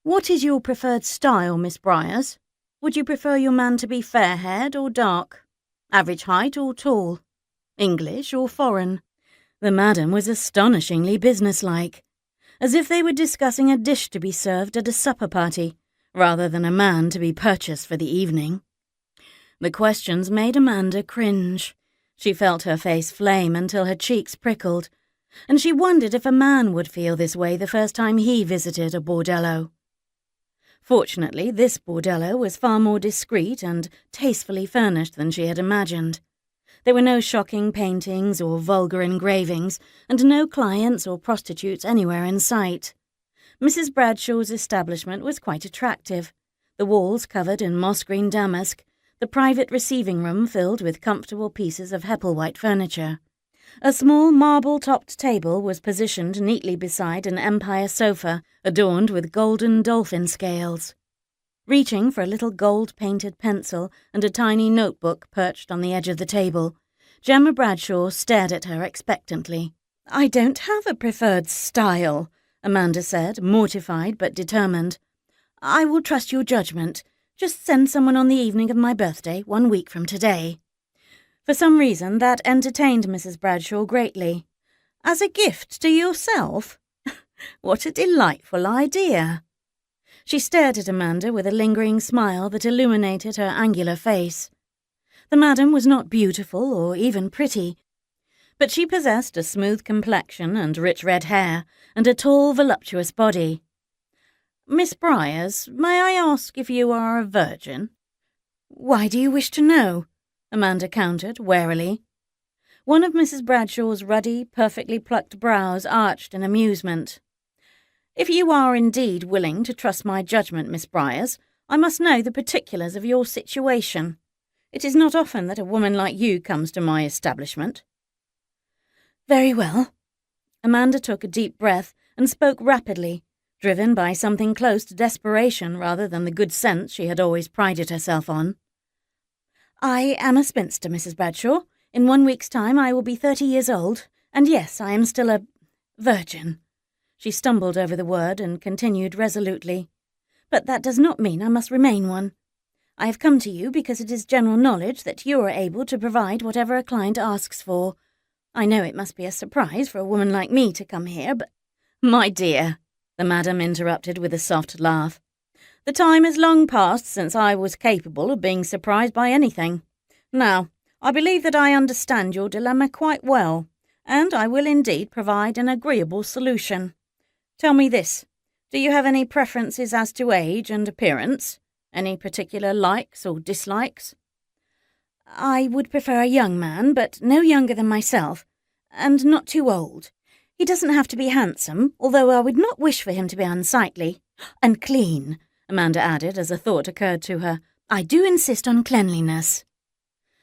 What is your preferred style, Miss Briars? Would you prefer your man to be fair-haired or dark? Average height or tall? English or foreign? The madam was astonishingly businesslike, as if they were discussing a dish to be served at a supper party, rather than a man to be purchased for the evening. The questions made Amanda cringe. She felt her face flame until her cheeks prickled, and she wondered if a man would feel this way the first time he visited a bordello. Fortunately, this bordello was far more discreet and tastefully furnished than she had imagined. There were no shocking paintings or vulgar engravings, and no clients or prostitutes anywhere in sight. Mrs. Bradshaw's establishment was quite attractive, the walls covered in moss-green damask, the private receiving room filled with comfortable pieces of Hepplewhite furniture. A small marble-topped table was positioned neatly beside an empire sofa adorned with golden dolphin scales. Reaching for a little gold-painted pencil and a tiny notebook perched on the edge of the table, Gemma Bradshaw stared at her expectantly. "I don't have a preferred style," Amanda said, mortified but determined. "I will trust your judgment. Just send someone on the evening of my birthday, 1 week from today." For some reason, that entertained Mrs. Bradshaw greatly. "As a gift to yourself? What a delightful idea!" She stared at Amanda with a lingering smile that illuminated her angular face. The madam was not beautiful or even pretty, but she possessed a smooth complexion and rich red hair, and a tall, voluptuous body. "Miss Briars, may I ask if you are a virgin?" "Why do you wish to know?" Amanda countered warily. One of Mrs. Bradshaw's ruddy, perfectly plucked brows arched in amusement. "If you are indeed willing to trust my judgment, Miss Briars, I must know the particulars of your situation. It is not often that a woman like you comes to my establishment." "Very well." Amanda took a deep breath and spoke rapidly, driven by something close to desperation rather than the good sense she had always prided herself on. "I am a spinster, Mrs. Bradshaw. In 1 week's time I will be 30 years old, and yes, I am still a virgin." She stumbled over the word and continued resolutely. "But that does not mean I must remain one. I have come to you because it is general knowledge that you are able to provide whatever a client asks for. I know it must be a surprise for a woman like me to come here, but—" "My dear," the madam interrupted with a soft laugh, "the time is long past since I was capable of being surprised by anything. Now, I believe that I understand your dilemma quite well, and I will indeed provide an agreeable solution. Tell me this, do you have any preferences as to age and appearance? Any particular likes or dislikes?" "I would prefer a young man, but no younger than myself, and not too old. He doesn't have to be handsome, although I would not wish for him to be unsightly. And clean," Amanda added as a thought occurred to her. "I do insist on cleanliness."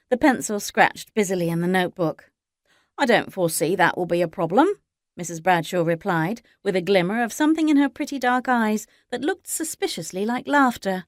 The pencil scratched busily in the notebook. "I don't foresee that will be a problem," Mrs. Bradshaw replied, with a glimmer of something in her pretty dark eyes that looked suspiciously like laughter.